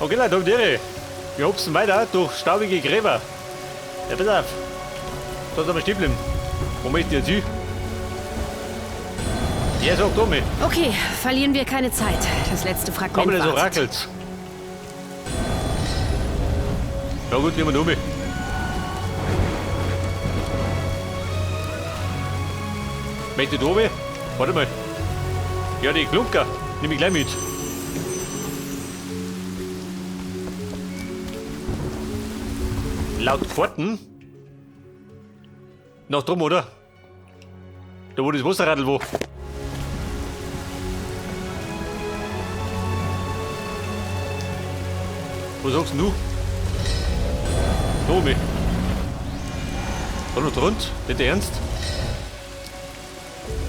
Okay, Leute, um die. Wir hupsen weiter durch staubige Gräber. Ja, pass auf. Da soll man stehen bleiben. Wo möchte ich jetzt hin? Ja, sag du mir. Okay, verlieren wir keine Zeit. Das letzte Fragment Komm, das wartet. Orakels. Ja gut, nehmen wir um. Möchte ich da oben? Warte mal. Ja, die Klunker. Nimm ich gleich mit. Laut Pforten? Nach drum, oder? Da wo das Wasserradl war. Was sagst denn du? Da oben. Da noch rund? Nicht ernst?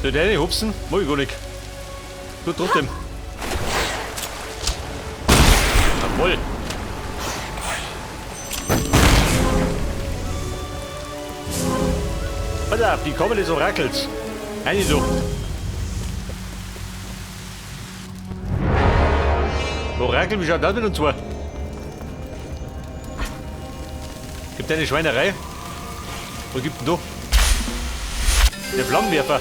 Soll der nicht hupsen? Mach ich gar nicht. Du trotzdem. Jawohl. Pass auf, die kommen des Orakels. Eine so. Orakel, wie schaut das mit uns vor? Gibt eine Schweinerei? Was gibt denn da? Der Flammenwerfer.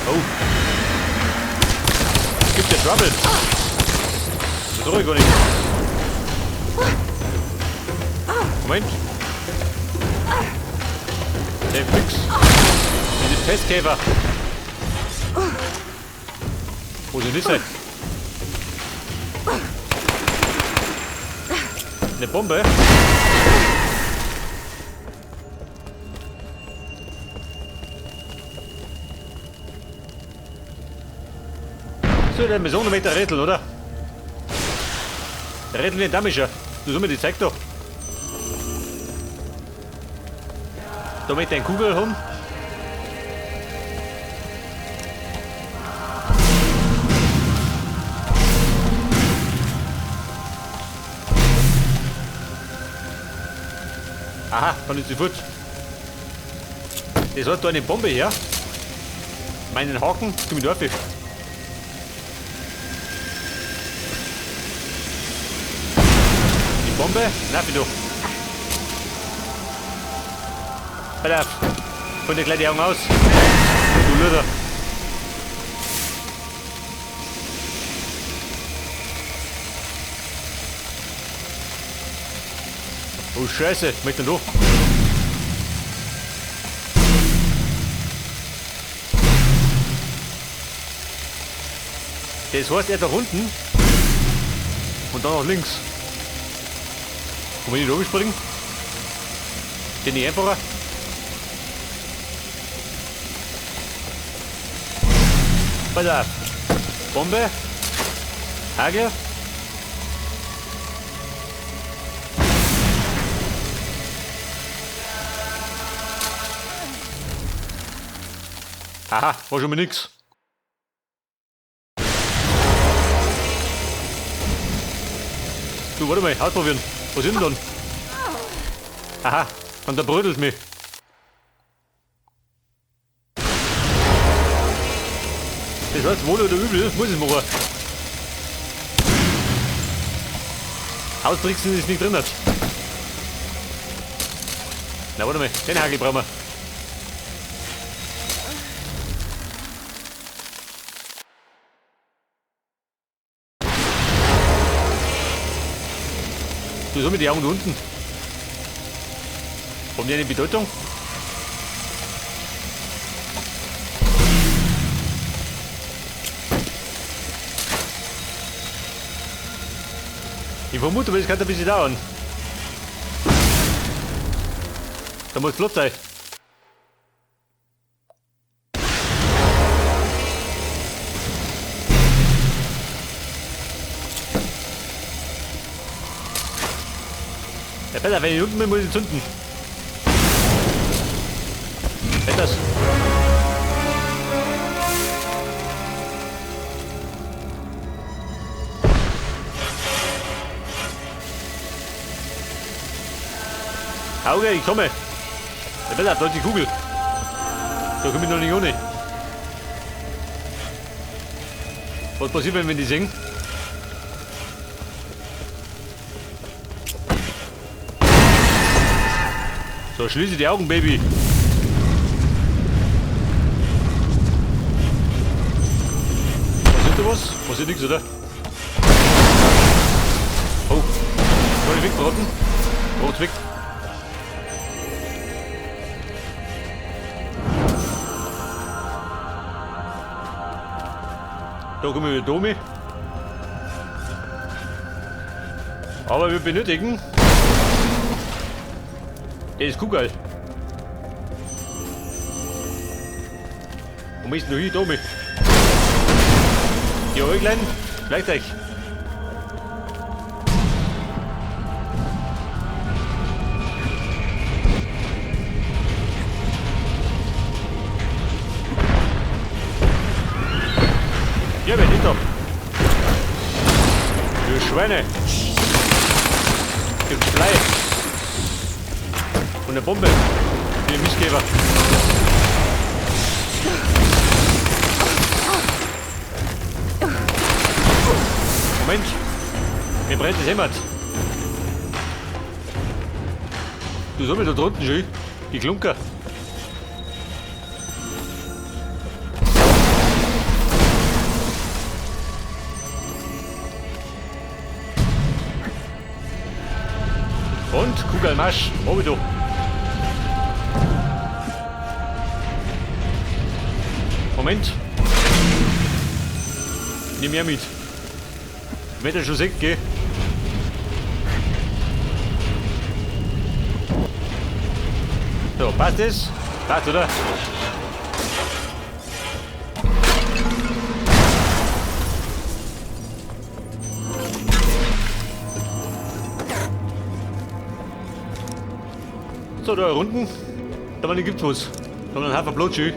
Oh. Gibt der Trouble. Das trau ich gar nicht. Moment. Der Fix. Diese Pestkäfer. Wo sind diese? Eine Bombe? So, dann müssen wir mit der Rätsel, oder? Der Rätsel wie ein Damischer. Du sollst mir die zeig doch. Da mit den Kugel haben. Aha, kann ich sofort. Das hat da eine Bombe her. Meinen Haken zum Dorfisch. Die Bombe? Na, bitte. Halt auf. Von dir gleich die Augen aus. Du Lüder. Oh Scheiße, was möchtest du? Das heißt, er da unten und dann nach links. Kann man nicht oben springen? Geht nicht einfacher? Pass auf. Bombe. Hagel. Aha, war schon mal nix. Du, warte mal, ausprobieren. Was ist denn dann? Aha, und der brödelt mich. Das heißt, wohl oder übel, muss ich machen. Austricksen ist nicht drin. Na, warte mal, den Hagel brauchen wir. Du, so mit den Augen da unten. Haben die eine Bedeutung? Ich vermute, aber es kann ein bisschen dauern. Da muss flott sein. Ja, besser, wenn ich unten bin, muss ich zünden. Wetters. Auge, ich komme. Ja, besser, da ist die Kugel. Da komme ich noch nicht ohne. Was passiert, wenn wir die singen? So, schließe die Augen, Baby. Passiert da was? Passiert nichts, oder? Oh. Soll ich wegbraten? Rot weg. Da kommen wir wieder Domi. Aber wir benötigen das Kugel. Wo ist denn du hier, Domi? Die Äuglein, gleich euch. Ja, wer nicht da? Du Schweine! Gibt Blei! Und eine Bombe! Wie ein Missgeber! Moment! Mir brennt das Hämmert! Du sollst mich da drunten schön! Die Klunker! Und Kugelmarsch, oben du. Moment. Nimm mehr mit. Wenn der schon sagt, geh. So, passt das? Passt, oder? So, da unten, da gibt's was. Da war ein Haufen Blutschü.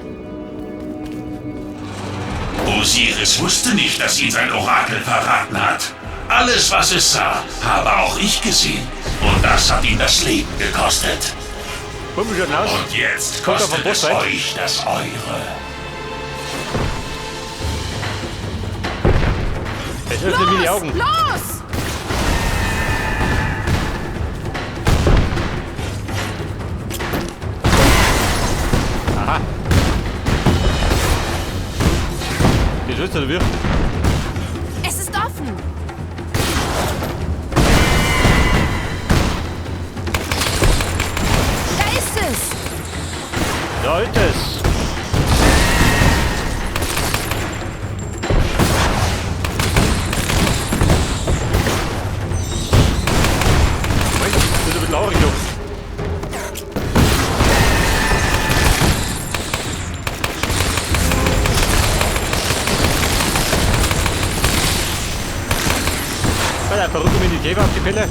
Osiris wusste nicht, dass ihn sein Orakel verraten hat. Alles, was es sah, habe auch ich gesehen. Und das hat ihn das Leben gekostet. Komm schon aus. Und jetzt Kommt kostet auf den es Boss rein. euch das Eure. Jetzt öffnen mir die Augen. Los! Aha. Wie soll's denn wir? Es ist offen! Da ist es! Da ist es. Moment, das ist ein bisschen laurig noch. Warte, verrückt mir die Käfer auf die Pelle.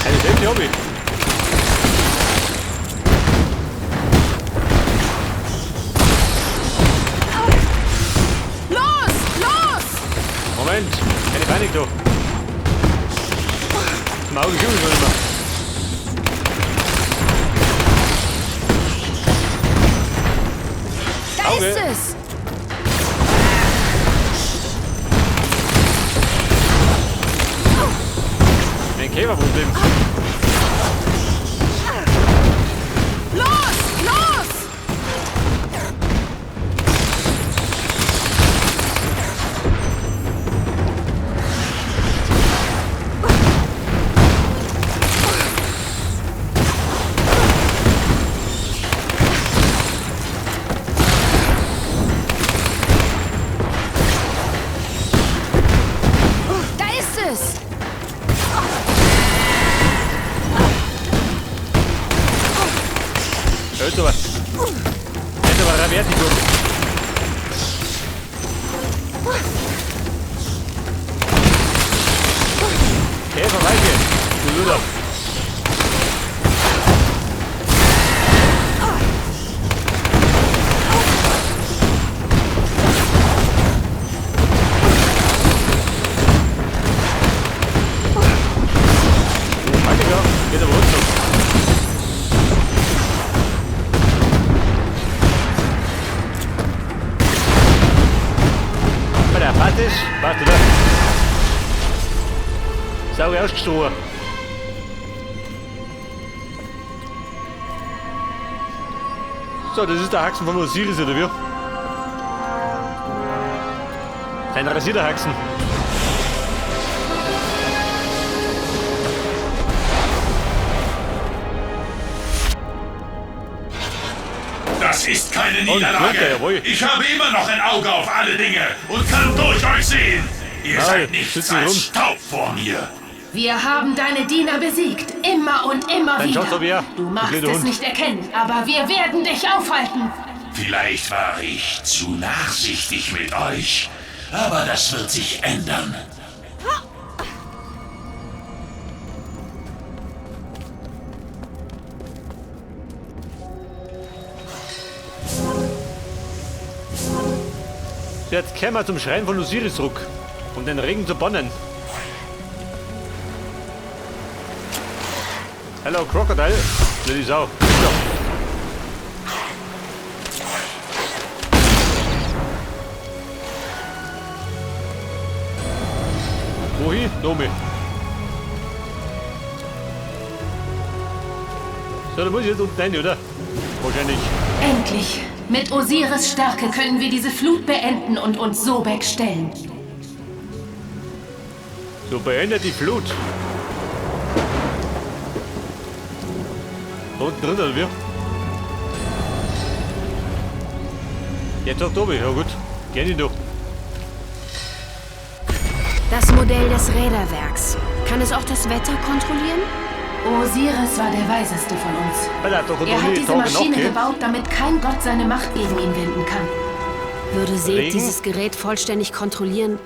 Eine selbst Hobby. Los! Los! Moment, keine Panik doch. Im Auge schieben schon immer. Da Auge. ist es! Ein Käferproblem. Los! Los! Da ist es! Hört sowas. Hätte aber Raverti kommen. Käfer, weiche. Du Luder. Warte, ja. Geht aber runter. das? Warte da. Sau ausgestochen. So, das ist der Haxen von Osiris, oder wie? Ein rasierter Haxen. Das ist keine danke, Niederlage. jawohl. Ich habe immer noch ein Auge auf alle Dinge und kann durch euch sehen. Ihr Nein, seid nichts sitzen als rum. Staub vor mir. Wir haben deine Diener besiegt. Immer und immer Dann wieder. schaut's doch her. Du Du magst blöder es Hund. nicht erkennen, aber wir werden dich aufhalten. Vielleicht war ich zu nachsichtig mit euch, aber das wird sich ändern. Jetzt kämen wir zum Schrein von Osiris zurück, um den Regen zu bannen. Hello, Crocodile. Blöde Sau. Ja. Wohin? Nomi. So, da muss ich jetzt unten rein, oder? Wahrscheinlich. Endlich. Mit Osiris Stärke können wir diese Flut beenden und uns Sobek stellen. So beendet die Flut. Da unten drin, oder wie? Jetzt auch oben. Ja gut. Geh nicht noch. Das Modell des Räderwerks. Kann es auch das Wetter kontrollieren? Osiris war der Weiseste von uns. Er hat doch Er hat diese Tage Maschine noch, gell? gebaut, damit kein Gott seine Macht gegen ihn wenden kann. Würde Seth Regen? dieses Gerät vollständig kontrollieren,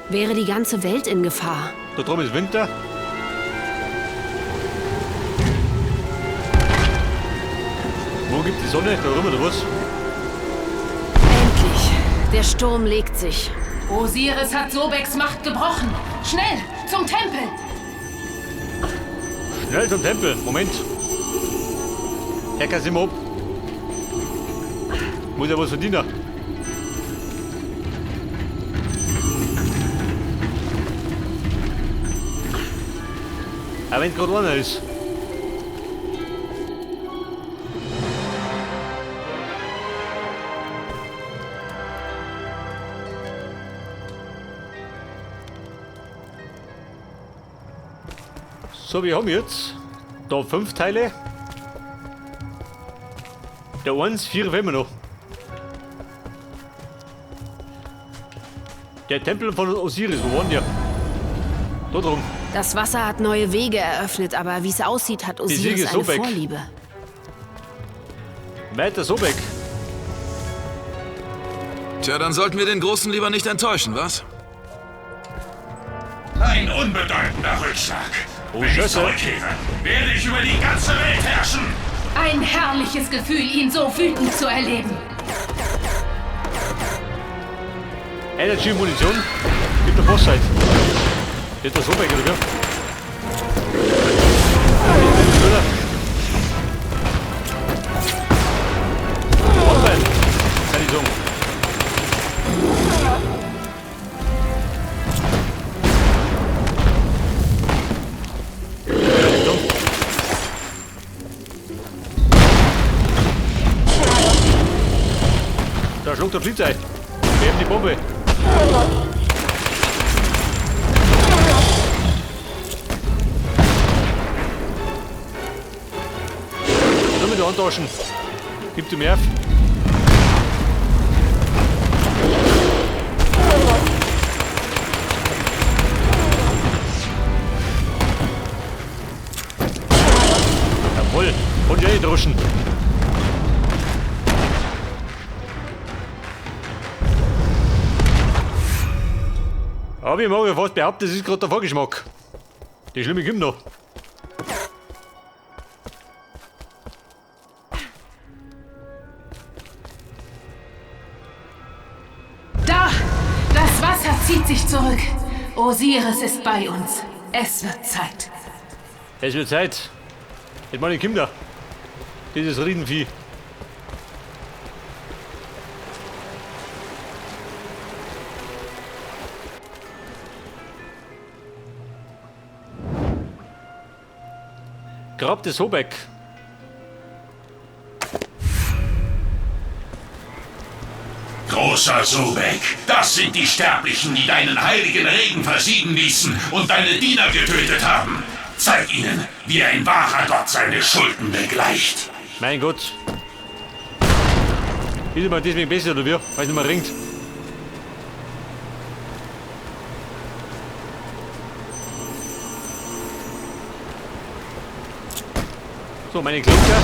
wäre die ganze Welt in Gefahr. Da drum ist Winter. Wo gibt die Sonne? Da rum oder was? Endlich. Der Sturm legt sich. Osiris hat Sobeks Macht gebrochen. Schnell, zum Tempel! Schnell zum Tempel. Moment. Herr Casimir. Muss ja was verdienen. Aber wenn es gerade einer ist. So, wir haben jetzt da 5 Teile. Der 1, 4 fehlen wir noch. Der Tempel von Osiris, wo waren die? Da drum. Das Wasser hat neue Wege eröffnet, aber wie es aussieht, hat Siege Osiris eine Sobek. Vorliebe. Weiter Sobek. Tja, dann sollten wir den Großen lieber nicht enttäuschen, was? Ein unbedeutender Rückschlag. Oh, Wenn ich Scheiße. zurückkehre, werde ich über die ganze Welt herrschen. Ein herrliches Gefühl, ihn so wütend zu erleben. Energy Munition. Gibt eine Bosszeit. Jetzt das Sobek, oder wie? Online. Kann ich sagen. Da schluckt der Blitz ein. Wir haben die Bombe. Nur mit der Handtaschen. Gib du mehr. Jawohl. Und ja, draußen. Aber ich mag ja fast behaupten, das ist gerade der Vorgeschmack. Die Schlimme kommt noch. Da! Das Wasser zieht sich zurück. Osiris ist bei uns. Es wird Zeit. Es wird Zeit. Jetzt meine Kinder. Dieses Riesenvieh. Grab des Sobek. Großer Sobek, das sind die Sterblichen, die deinen heiligen Regen versiegen ließen und deine Diener getötet haben. Zeig ihnen, wie ein wahrer Gott seine Schulden begleicht. Mein Gott. Ist man deswegen besser oder wie? Weil es nicht mehr ringt. So, meine Klinker.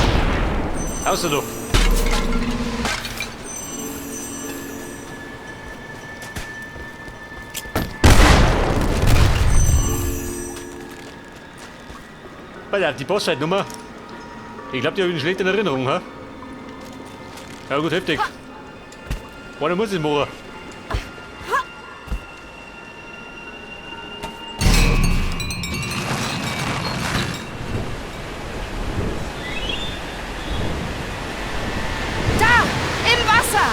Außer du. Alter, die Bossfight-Nummer. Ich glaube, die habe ich schlecht in Erinnerung, ha? Ja gut, heftig. Einer muss es machen. Da! Im Wasser!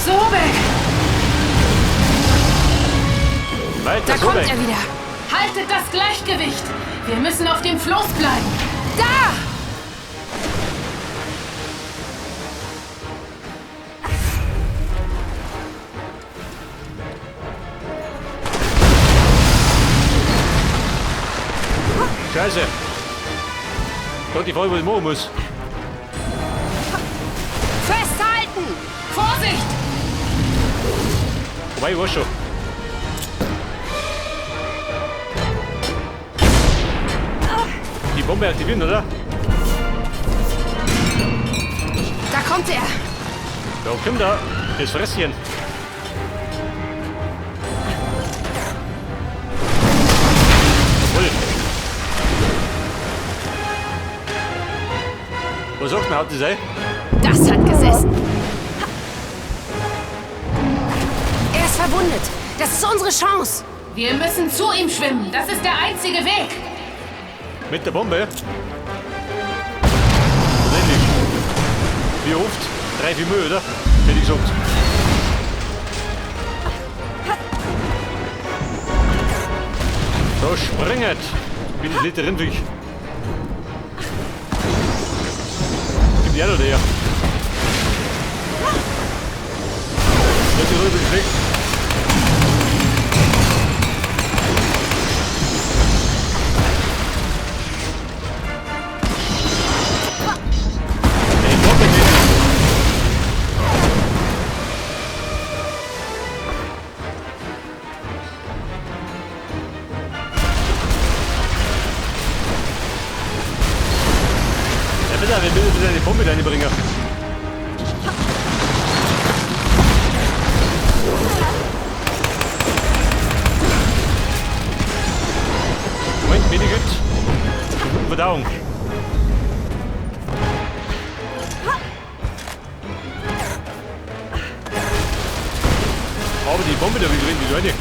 Sobek! Weiter, Da so kommt weg. er wieder! Haltet das Gleichgewicht! Wir müssen auf dem Floß bleiben! Da! Scheiße. Gott, die Frage, was ich machen muss. Festhalten! Vorsicht! Wobei, ich weiß schon. Die Bombe aktivieren, oder? Da kommt er! Ja, komm da. Das Fresschen. Jawohl. Was sagt man, haut das ein? Das hat gesessen! Er ist verwundet! Das ist unsere Chance! Wir müssen zu ihm schwimmen. Das ist der einzige Weg. Mit der Bombe? Endlich. Wie oft? 3, 4 Mal, oder? Hätte ich gesagt. So, springet! Bin ich nicht drin, wie ich. Gib die auch noch her. Lass die Rübe weg. Ey, Bombe nicht. Ja, bitte, wir müssen bitte eine Bombe reinbringen. Moment, wenig gut. Verdauung. Aber die Bombe da wieder drin, die Leute.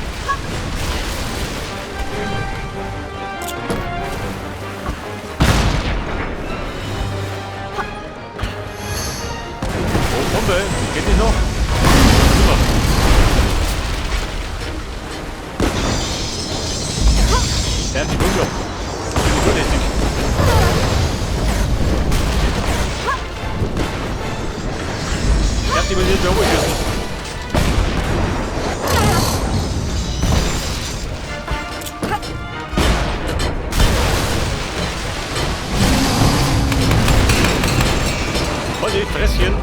Oh, Bombe, geht nicht noch? Super. Der hat die Bunker. Überlässig. Ich hab die mal nicht mehr umgeschossen. Vorsicht, Fresschen.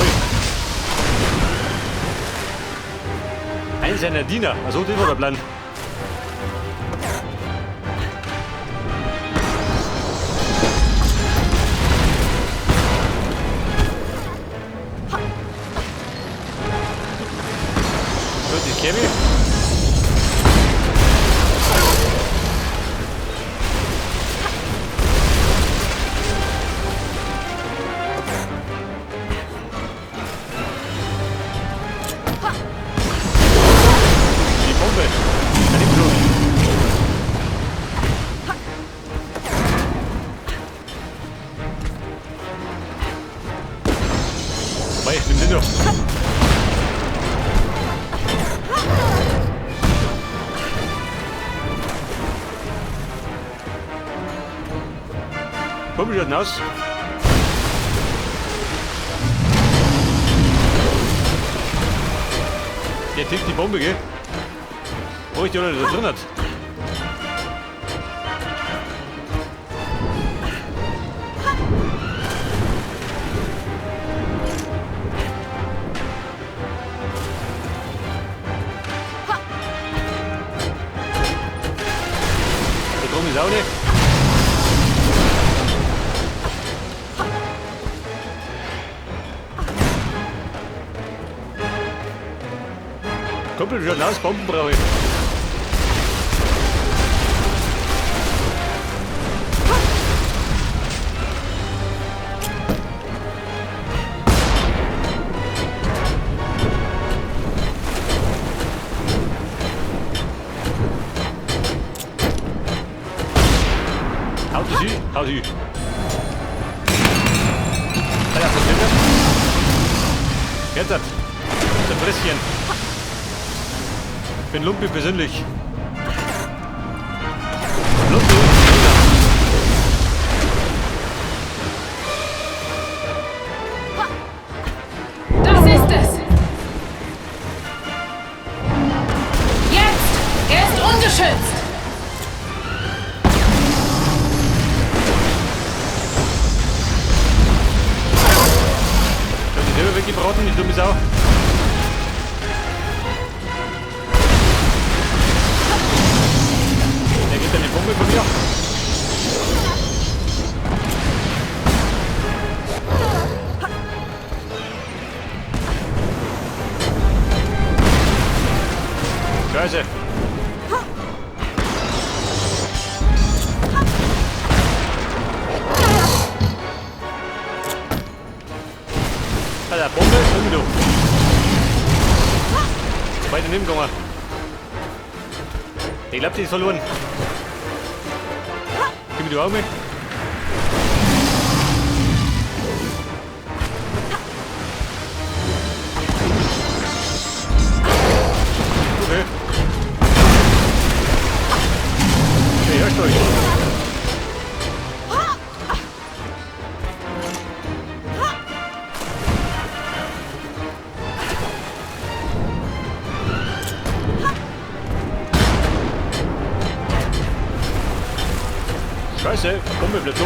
Ui. Ein seiner Diener. Also, das war der Plan. So, die Kevin. Die Bombe. An dem Blut. Nimm den noch. Komm schon hinaus. Der tickt die Bombe, gell? Oh, ich die oder da drin hat. Da drum ist auch nicht. Kumpel schon aus, Bomben brauche ich. Haut sie, hau sie. Ja, das jetzt hat. Ein Fresschen. Ich bin Lumpi persönlich. Lumpi. Das ist es! Jetzt! Er ist ungeschützt! Ich hab die selber weggebraten, die dumme Sau. Der gibt eine Bombe von mir. Scheiße. Alter, Bombe, du. Zweite Nebengänger. Ich glaube, die ist verloren. Gib mir die Augen mit. Okay. Okay, hörst du euch. Scheiße, Bombe bleibt so.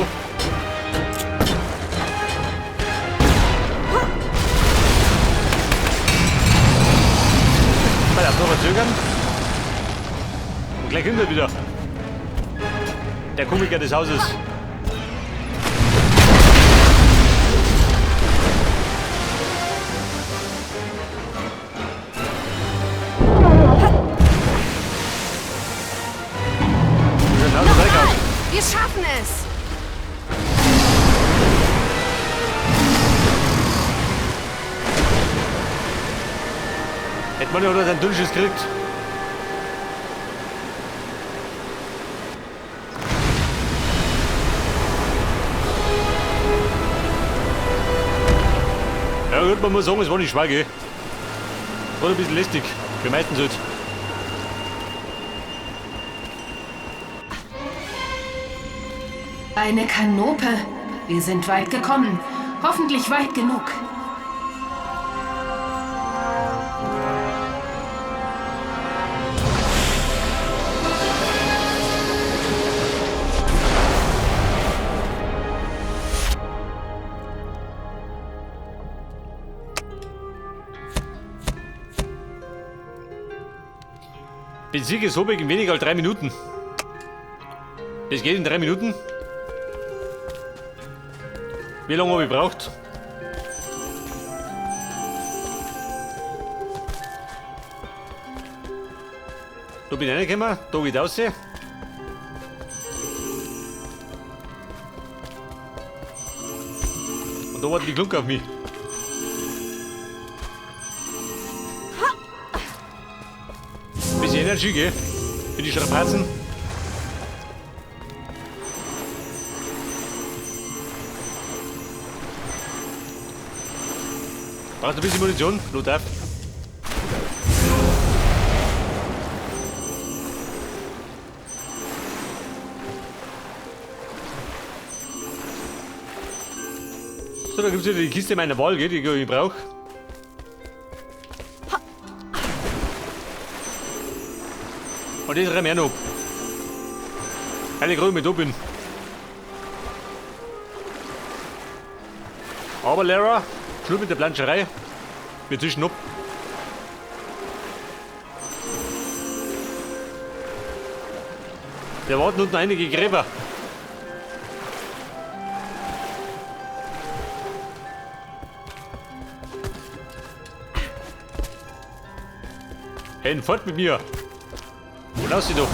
Mal das noch verzögern. Und gleich hinter wieder. Der Komiker des Hauses. Wir schaffen es! Hätte man ja oder sein Dünnschiss gekriegt. Ja gut, man muss sagen, es war nicht schwer, gell? War ein bisschen lästig, wie meistens halt. Eine Kanope. Wir sind weit gekommen. Hoffentlich weit genug. Benzin ist so in weniger als 3 Minuten. Das geht in 3 Minuten. Wie lange habe ich gebraucht? Da bin ich reingekommen, da geht raus. Und da warten die Klunker auf mich. Bisschen Energie, gell? Für die Strapazen. Brauchst du ein bisschen Munition? Not ab. So, da gibt es wieder die Kiste meiner Wahl, gell, die ich brauche. Und das rennen wir noch. Keine Gründe mit da bin. Aber Lara, Schluss mit der Planscherei. Wir zischen ab. Da warten unten einige Gräber. Hey, fort mit mir. Wo lass sie doch?